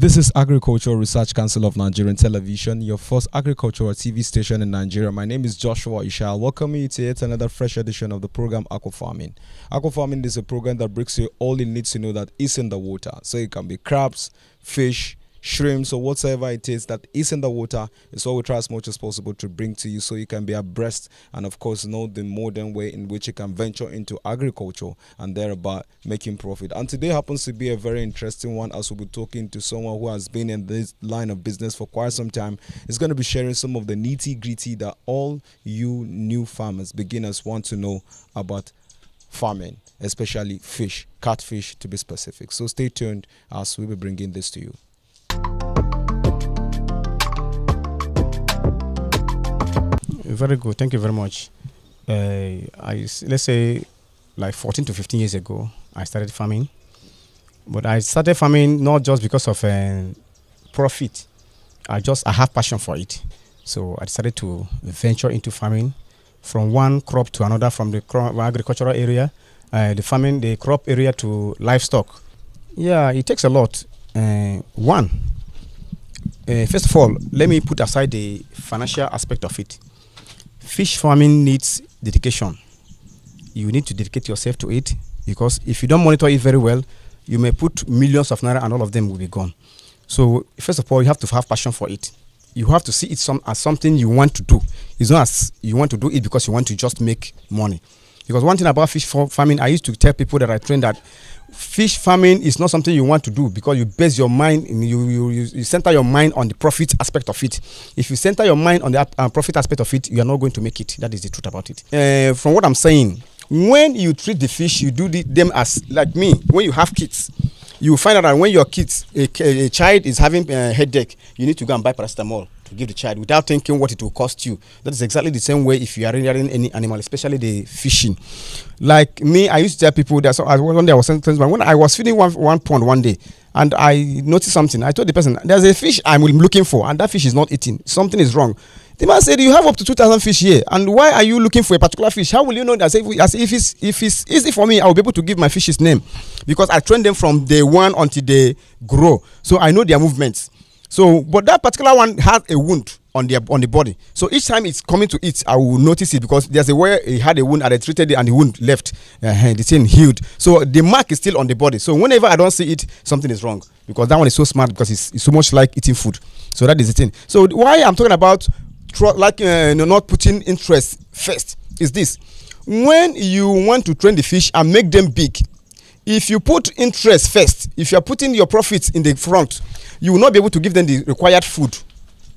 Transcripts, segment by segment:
This is Agricultural Research Council of Nigerian Television, your first agricultural TV station in Nigeria. My name is Joshua Ishal. Welcome you to yet another fresh edition of the program Aqua Farming. Aqua Farming is a program that brings you all you need to know that is in the water. So it can be crabs, fish, shrimps, or whatever it is that is in the water. It's what we try as much as possible to bring to you so you can be abreast and of course know the modern way in which you can venture into agriculture and thereby making profit. And today happens to be a very interesting one, as we'll be talking to someone who has been in this line of business for quite some time. He's going to be sharing some of the nitty-gritty that all you new farmers, beginners, want to know about farming, especially fish, catfish to be specific. So stay tuned as we'll be bringing this to you. Very good. Thank you very much. Let's say like 14 to 15 years ago, I started farming. But I started farming not just because of profit. I have passion for it. So I decided to venture into farming from one crop to another, from the agricultural area, the crop area to livestock. Yeah, it takes a lot. First of all, let me put aside the financial aspect of it. Fish farming needs dedication. You need to dedicate yourself to it, because if you don't monitor it very well, you may put millions of naira and all of them will be gone. So first of all, you have to have passion for it. You have to see it as something you want to do. It's not as you want to do it because you want to just make money. Because one thing about fish farming, I used to tell people that I train that fish farming is not something you want to do because you base your mind, you center your mind on the profit aspect of it. If you center your mind on the profit aspect of it, you are not going to make it. That is the truth about it. From what I'm saying, when you treat the fish, you do them as, like me, when you have kids, you find out that when your kids, a child is having a headache, you need to go and buy paracetamol to give the child without thinking what it will cost you. That is exactly the same way if you are rearing any animal, especially the fishing. Like me, I used to tell people that one day I was when I was feeding one pond one day, and I noticed something. I told the person, there's a fish I'm looking for, and that fish is not eating. Something is wrong. The man said, you have up to 2,000 fish here, and why are you looking for a particular fish? How will you know that? If it's easy for me, I will be able to give my fish's name, because I train them from day one until they grow, so I know their movements. So, but that particular one has a wound on the body. So each time it's coming to eat, I will notice it, because there's a way he had a wound and I treated it and the wound left. The thing healed. So the mark is still on the body. So whenever I don't see it, something is wrong, because that one is so smart, because it's so much like eating food. So that is the thing. So why I'm talking about not putting interest first is this: when you want to train the fish and make them big, if you put interest first, if you are putting your profits in the front, you will not be able to give them the required food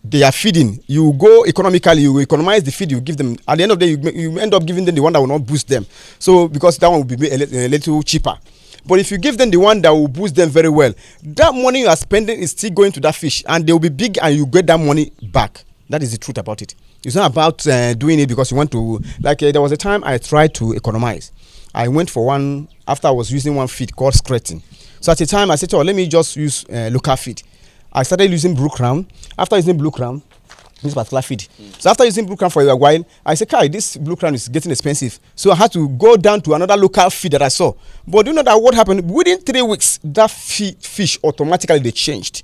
they are feeding. You go economically, you economize the feed you give them. At the end of the day, you end up giving them the one that will not boost them. So because that one will be a little cheaper. But if you give them the one that will boost them very well, that money you are spending is still going to that fish, and they will be big, and you get that money back. That is the truth about it. It's not about doing it because you want to. Like there was a time I tried to economize. I went for one after I was using one feed called skirting. So at the time I said, oh, let me just use local feed. I started using Blue Crown. After using Blue Crown, this particular feed. So after using Blue Crown for a while, I said, Kai, this Blue Crown is getting expensive. So I had to go down to another local feed that I saw. But do you know that what happened? Within 3 weeks, that fish automatically they changed.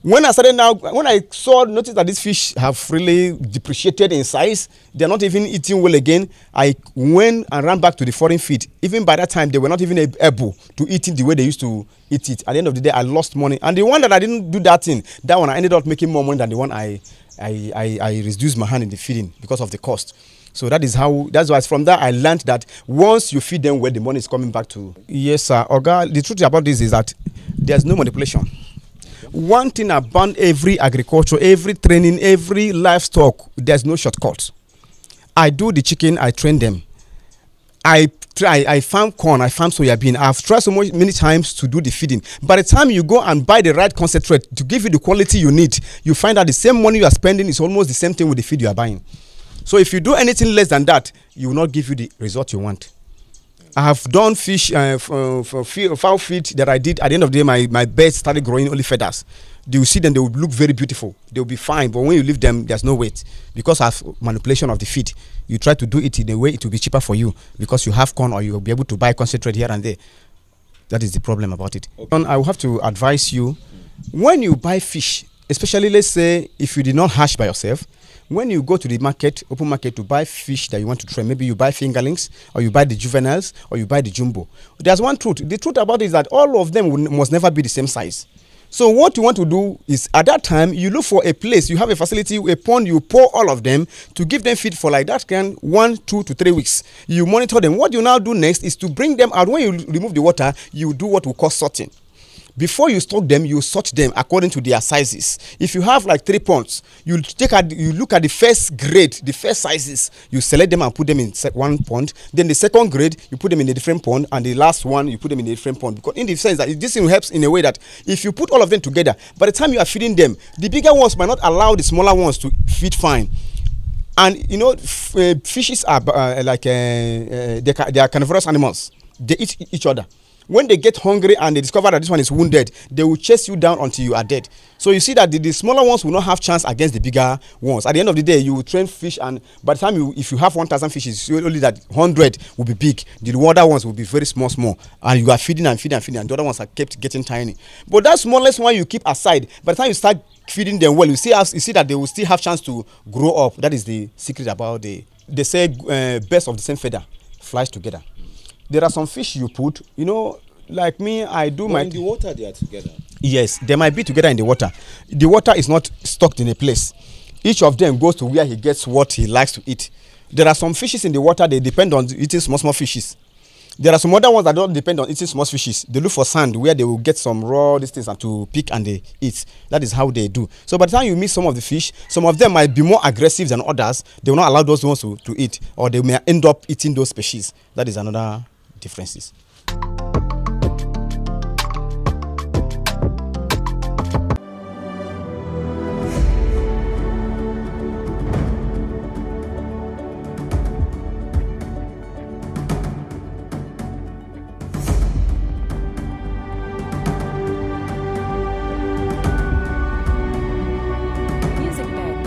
When I noticed that these fish have really depreciated in size, they're not even eating well again, I went and ran back to the foreign feed. Even by that time, they were not even able to eat it the way they used to eat it. At the end of the day, I lost money. And the one that I didn't do that thing, that one I ended up making more money than the one I reduced my hand in the feeding because of the cost. So that's why from that I learned that once you feed them well, the money is coming back to. Yes, sir. Oga, the truth about this is that there's no manipulation. One thing about every agriculture, every training, every livestock, there's no shortcuts. I do the chicken, I train them. I farm corn, I farm soya bean. I've tried many times to do the feeding. By the time you go and buy the right concentrate to give you the quality you need, you find that the same money you are spending is almost the same thing with the feed you are buying. So if you do anything less than that, you will not give you the result you want. I have done fish fowl feed that I did. At the end of the day, my birds started growing only feathers. You will see them, they will look very beautiful. They will be fine, but when you leave them, there's no weight because of manipulation of the feed. You try to do it in a way it will be cheaper for you because you have corn, or you will be able to buy concentrate here and there. That is the problem about it. Okay. I will have to advise you When you buy fish, especially let's say if you did not hatch by yourself, when you go to the market, open market, to buy fish that you want to try, maybe you buy fingerlings, or you buy the juveniles, or you buy the jumbo. There's one truth. The truth about it is that all of them must never be the same size. So what you want to do is, at that time, you look for a place, you have a facility, a pond, you pour all of them to give them feed for like that kind 1, 2 to 3 weeks. You monitor them. What you now do next is to bring them out. When you remove the water, you do what we call sorting. Before you stock them, you sort them according to their sizes. If you have like 3 ponds, you look at the first grade, the first sizes. You select them and put them in one pond. Then the second grade, you put them in a different pond, and the last one, you put them in a different pond. Because in the sense that this thing helps in a way that if you put all of them together, by the time you are feeding them, the bigger ones might not allow the smaller ones to feed fine. And you know, fishes are they are carnivorous animals. They eat each other. When they get hungry and they discover that this one is wounded, they will chase you down until you are dead. So you see that the smaller ones will not have chance against the bigger ones. At the end of the day, you will train fish, and by the time if you have 1,000 fishes, only that 100 will be big. The other ones will be very small, and you are feeding and feeding and feeding, and the other ones are kept getting tiny. But that smallest one you keep aside. By the time you start feeding them well, you see that they will still have chance to grow up. That is the secret about they say birds of the same feather flies together. There are some fish you put, you know, like me, I do but my... in the water, they are together. Yes, they might be together in the water. The water is not stocked in a place. Each of them goes to where he gets what he likes to eat. There are some fishes in the water, they depend on eating small fishes. There are some other ones that don't depend on eating small fishes. They look for sand where they will get some raw distance and to pick and they eat. That is how they do. So by the time you meet some of the fish, some of them might be more aggressive than others. They will not allow those ones to eat, or they may end up eating those species. That is another differences. Music bed.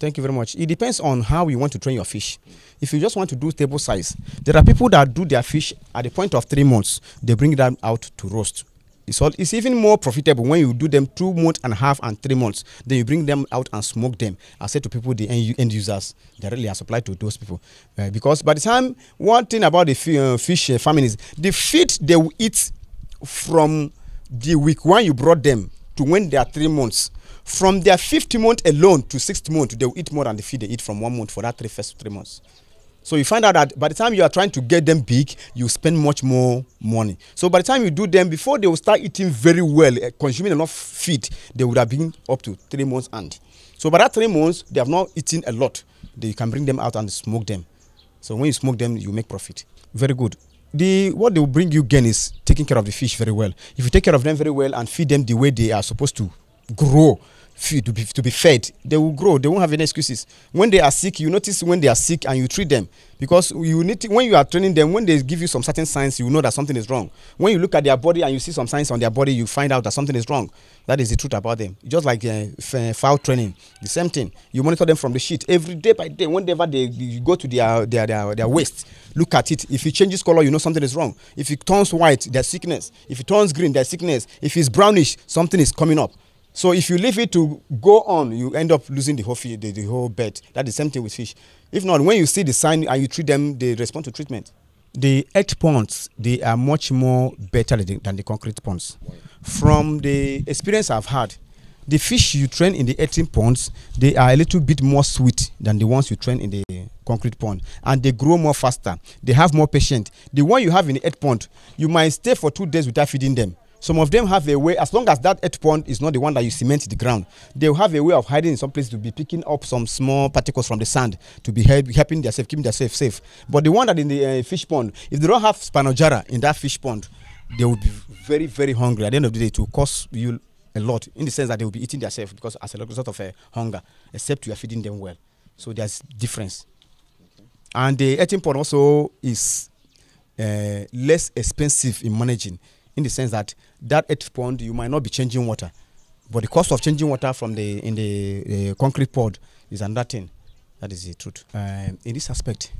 Thank you very much. It depends on how you want to train your fish. If you just want to do table size, there are people that do their fish at the point of 3 months. They bring them out to roast. It's even more profitable when you do them 2 months and a half and 3 months. Then you bring them out and smoke them. I say to people, the end users, directly are supplied to those people. Because by the time, one thing about the fish farming is the feed they will eat from the week when you brought them to when they are 3 months. From their 5th month alone to 6th month, they will eat more than the feed they eat from 1 month for that first 3 months. So you find out that by the time you are trying to get them big, you spend much more money. So by the time you do them, before they will start eating very well, consuming enough feed, they would have been up to 3 months. And so by that 3 months, they have not eaten a lot. You can bring them out and smoke them. So when you smoke them, you make profit. Very good. What they will bring you again is taking care of the fish very well. If you take care of them very well and feed them the way they are supposed to grow, to be fed, they will grow. They won't have any excuses. When they are sick, you notice when they are sick and you treat them, because you need to, when you are training them, when they give you some certain signs, you know that something is wrong. When you look at their body and you see some signs on their body, you find out that something is wrong. That is the truth about them. Just like fowl training, the same thing. You monitor them from the sheet every day by day. Whenever you go to their waist, look at it. If it changes color, you know something is wrong. If it turns white, there's sickness. If it turns green, there's sickness. If it's brownish, something is coming up. So if you leave it to go on, you end up losing the whole the whole bed. That's the same thing with fish. If not, when you see the sign and you treat them, they respond to treatment. The earth ponds, they are much more better than the concrete ponds. From the experience I've had, the fish you train in the earthen ponds, they are a little bit more sweet than the ones you train in the concrete pond. And they grow more faster. They have more patience. The one you have in the earth pond, you might stay for 2 days without feeding them. Some of them have a way, as long as that earth pond is not the one that you cement the ground, they'll have a way of hiding in some place to be picking up some small particles from the sand to be helping themselves, keeping themselves safe. But the one that in the fish pond, if they don't have Spinosauria in that fish pond, they will be very, very hungry. At the end of the day, it will cost you a lot, in the sense that they will be eating themselves because as a result of hunger, except you are feeding them well. So there's difference. Okay. And the earthen pond also is less expensive in managing, in the sense that earth pond, you might not be changing water, but the cost of changing water from the concrete pond is another thing. That is the truth. In this aspect,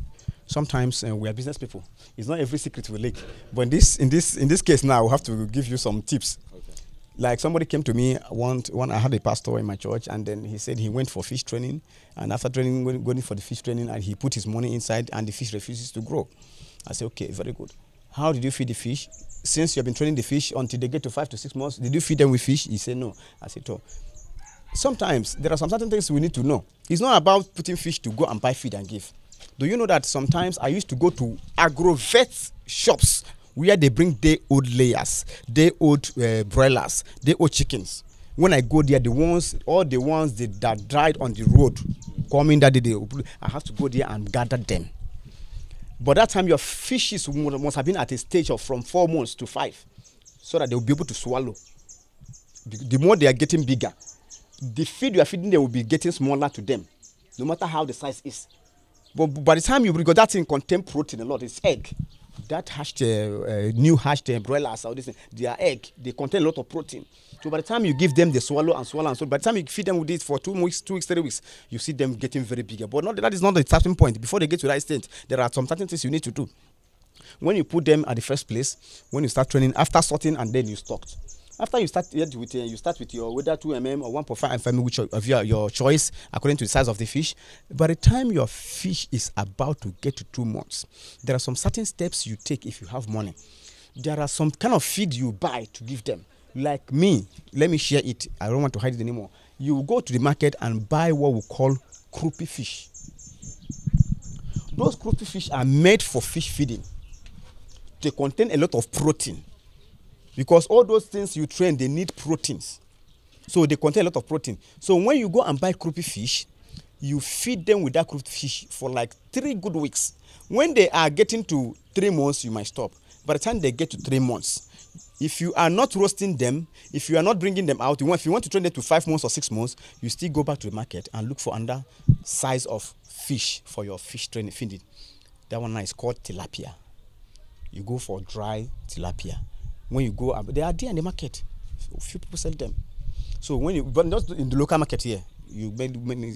sometimes we are business people. It's not every secret we leak, but in this case now, we have to give you some tips. Okay. Like somebody came to me I had a pastor in my church, and then he said he went for fish training, and after training, going for the fish training, and he put his money inside, and the fish refuses to grow. I said, okay, very good. How did you feed the fish? Since you have been training the fish until they get to 5 to 6 months, did you feed them with fish? He said no. I said, oh. Sometimes there are some certain things we need to know. It's not about putting fish to go and buy feed and give. Do you know that sometimes I used to go to agrovet shops where they bring day-old layers, day-old broilers, day-old chickens. When I go there, all the ones that died on the road, coming that day, I have to go there and gather them. But that time, your fishes must have been at a stage of from 4 months to 5, so that they will be able to swallow. The more they are getting bigger, the feed you are feeding them will be getting smaller to them, no matter how the size is. But by the time because that thing contains protein a lot, it's egg. That new hatched broilers, all this, their egg, they contain a lot of protein. So by the time you give them, they swallow and swallow and swallow. By the time you feed them with this for 2 weeks, 3 weeks, you see them getting very bigger. But that is not the starting point. Before they get to that extent, there are some certain things you need to do. When you put them at the first place, when you start training, after sorting and then you stocked. After you start with your whether 2 mm or 1.5 mm, which of your choice according to the size of the fish. By the time your fish is about to get to 2 months, there are some certain steps you take if you have money. There are some kind of feed you buy to give them. Like me, let me share it. I don't want to hide it anymore. You go to the market and buy what we call croupy fish. Those croupy fish are made for fish feeding. They contain a lot of protein. Because all those things you train, they need proteins. So they contain a lot of protein. So when you go and buy croupy fish, you feed them with that croupy fish for like 3 good weeks. When they are getting to 3 months, you might stop. By the time they get to 3 months, if you are not roasting them, if you are not bringing them out, if you want to train them to 5 months or 6 months, you still go back to the market and look for another size of fish for your fish training feeding. That one now is called tilapia. You go for dry tilapia. When you go, they are there in the market. A few people sell them. So but not in the local market here.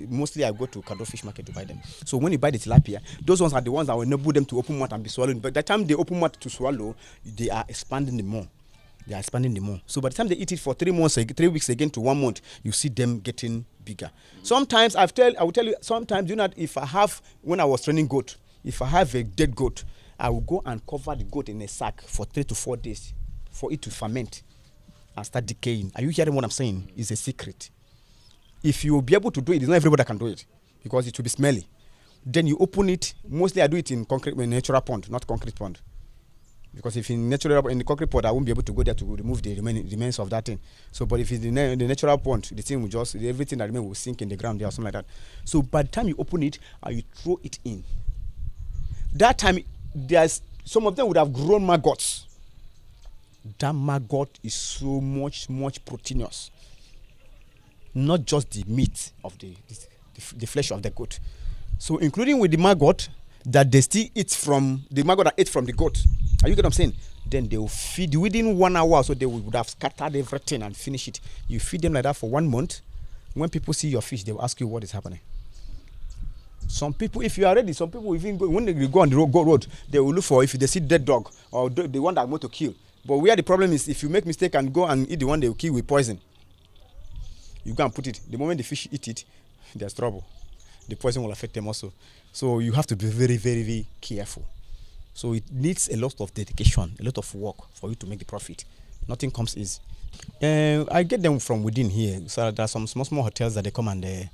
Mostly I go to Kado Fish Market to buy them. So when you buy the tilapia, those ones are the ones that will enable them to open mouth and be swallowed. But by the time they open mouth to swallow, they are expanding the more. They are expanding the more. So by the time they eat it for 3 weeks again to 1 month, you see them getting bigger. Sometimes I will tell you, sometimes, if I have, when I was training goat, if I have a dead goat, I will go and cover the goat in a sack for 3 to 4 days for it to ferment and start decaying. Are you hearing what I'm saying? It's a secret. If you will be able to do it, it's not everybody that can do it because it will be smelly. Then you open it. Mostly I do it in natural pond, not concrete pond. Because if in the concrete pond, I won't be able to go there to remove the remains of that thing. So, but if it's in the natural pond, the thing will just, everything that remains will sink in the ground there or something like that. So by the time you open it and you throw it in, that time, some of them would have grown maggots. That maggot is so much proteinous. Not just the meat of the flesh of the goat. So including with the maggot that they still eat from, the maggot that ate from the goat. Are you get what I'm saying? Then they will feed within 1 hour, so they would have scattered everything and finish it. You feed them like that for 1 month. When people see your fish, they will ask you what is happening. Some people, if you are ready, some people even when they go on the road, they will look for, if they see dead dog or the one that I'm going to kill. But where the problem is, if you make mistake and go and eat the one they will kill with poison, you go and put it. The moment the fish eat it, there's trouble. The poison will affect them also. So you have to be very, very, very careful. So it needs a lot of dedication, a lot of work for you to make the profit. Nothing comes easy. I get them from within here. So there are some small hotels that they come and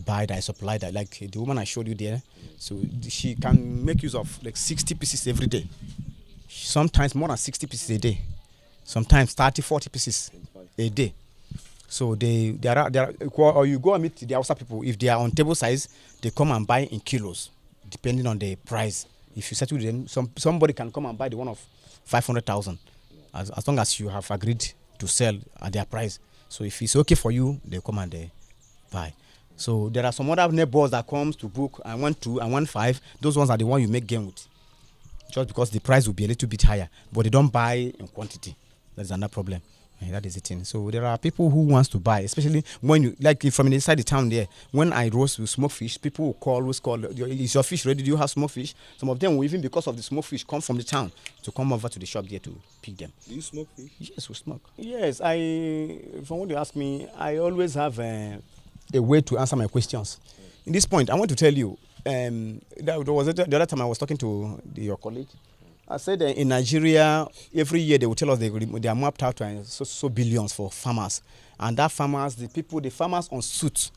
buy that I supply that. Like the woman I showed you there. So she can make use of like 60 pieces every day. Sometimes more than 60 pieces a day. Sometimes 30, 40 pieces a day. So they are, or you go and meet the Hausa people. If they are on table size, they come and buy in kilos, depending on the price. If you settle with them, somebody can come and buy the one of 500,000, as long as you have agreed to sell at their price. So if it's okay for you, they come and they buy. So there are some other neighbors that comes to book. I want 2, I want 5. Those ones are the one you make gain with, just because the price will be a little bit higher, but they don't buy in quantity. That's another problem. And that is the thing. So there are people who wants to buy, especially when you, like from inside the town there, when I roast with smoked fish, people will always call, is your fish ready? Do you have smoked fish? Some of them will, even because of the smoked fish, come from the town to come over to the shop there to pick them. Do you smoke fish? Yes, we smoke. Yes, from what you ask me, I always have a way to answer my questions. In this point, I want to tell you, there was the other time I was talking to your colleague. I said in Nigeria, every year they will tell us they are mapped out to so billions for farmers. And that farmers, the farmers on suit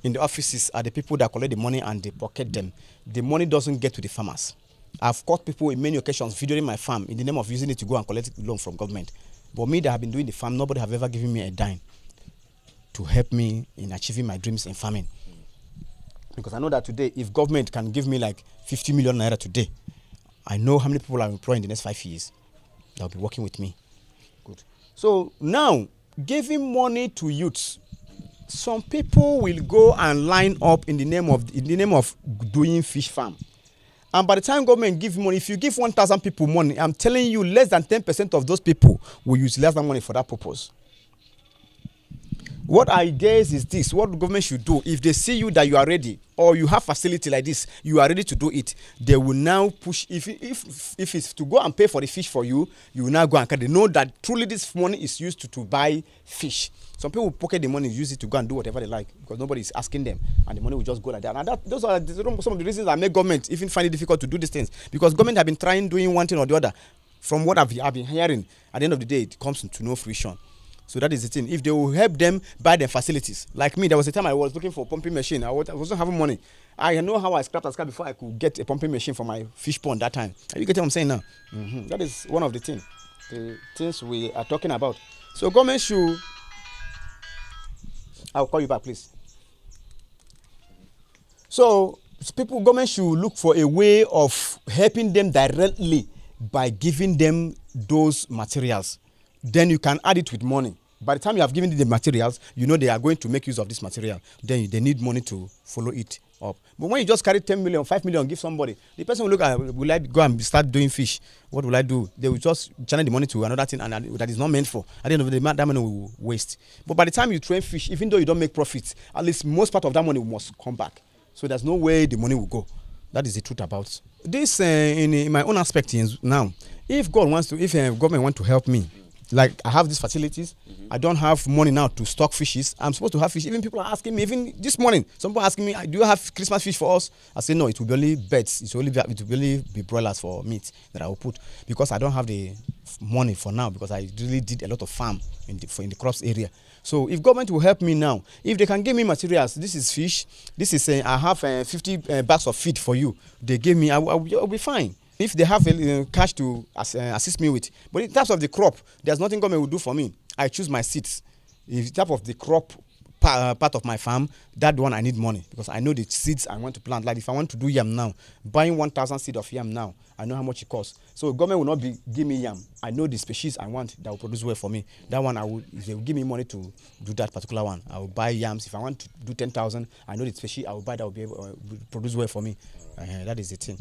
in the offices are the people that collect the money and they pocket them. The money doesn't get to the farmers. I've caught people in many occasions videoing my farm in the name of using it to go and collect loan from government. But me that have been doing the farm, nobody have ever given me a dime to help me in achieving my dreams in farming. Because I know that today, if government can give me like 50 million naira today, I know how many people I will employ in the next 5 years that will be working with me. Good. So now, giving money to youths, some people will go and line up in the name of doing fish farm. And by the time government gives money, if you give 1,000 people money, I'm telling you, less than 10% of those people will use less than money for that purpose. What I guess is this: what the government should do, if they see you that you are ready, or you have facility like this, you are ready to do it, they will now push. If it's to go and pay for the fish for you, you will now go and they know that truly this money is used to buy fish. Some people pocket the money, use it to go and do whatever they like because nobody is asking them, and the money will just go like that. And those are some of the reasons that make government even find it difficult to do these things, because government have been trying doing one thing or the other. From what I've been hearing, at the end of the day, it comes to no fruition. So that is the thing. If they will help them buy their facilities, like me, there was a time I was looking for a pumping machine. I wasn't having money. I know how I scrapped before I could get a pumping machine for my fish pond that time. Are you getting what I'm saying now? That is one of the things we are talking about. So government should. I'll call you back, please. So government should look for a way of helping them directly by giving them those materials. Then you can add it with money. By the time you have given them the materials, you know they are going to make use of this material. Then they need money to follow it up. But when you just carry 10 million, 5 million, give somebody, the person will look at, will I go and start doing fish? What will I do? They will just channel the money to another thing and that is not meant for. At the end of the day, that money will waste. But by the time you train fish, even though you don't make profits, at least most part of that money must come back. So there's no way the money will go. That is the truth about this. In my own aspect now, if God wants to, if government want to help me, like I have these facilities, I don't have money now to stock fishes. I'm supposed to have fish. Even people are asking me, even this morning, some people are asking me, do you have Christmas fish for us? I say no, it will be only birds. It will only be broilers for meat that I will put, because I don't have the money for now, because I really did a lot of farm in the crops area. So if government will help me now, if they can give me materials, this is fish, this is I have 50 bags of feed for you. They give me, I'll be fine. If they have cash to assist me with. But in terms of the crop, there's nothing government will do for me. I choose my seeds. In terms of the crop part of my farm, that one I need money, because I know the seeds I want to plant. Like if I want to do yam now, buying 1,000 seed of yam now, I know how much it costs. So government will not give me yam. I know the species I want that will produce well for me. That one if they will give me money to do that particular one, I will buy yams. If I want to do 10,000, I know the species I will buy that will be able to produce well for me. That is the thing.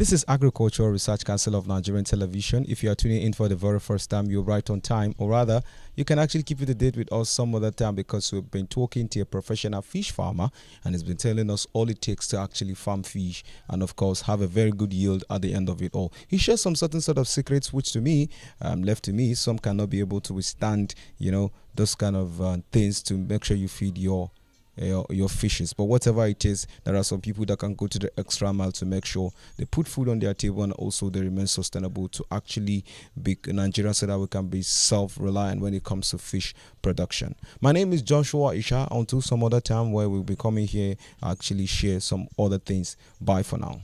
This is Agricultural Research Council of Nigerian Television. If you are tuning in for the very first time, you're right on time, or rather, you can actually keep it the date with us some other time, because we've been talking to a professional fish farmer and he's been telling us all it takes to actually farm fish and, of course, have a very good yield at the end of it all. He shares some certain sort of secrets which, to me, left to me, some cannot be able to withstand, those kind of things to make sure you feed your fishes. But whatever it is, there are some people that can go to the extra mile to make sure they put food on their table, and also they remain sustainable to actually be Nigerian, so that we can be self-reliant when it comes to fish production. My name is Joshua Isha. Until some other time where we'll be coming here, actually share some other things. Bye for now.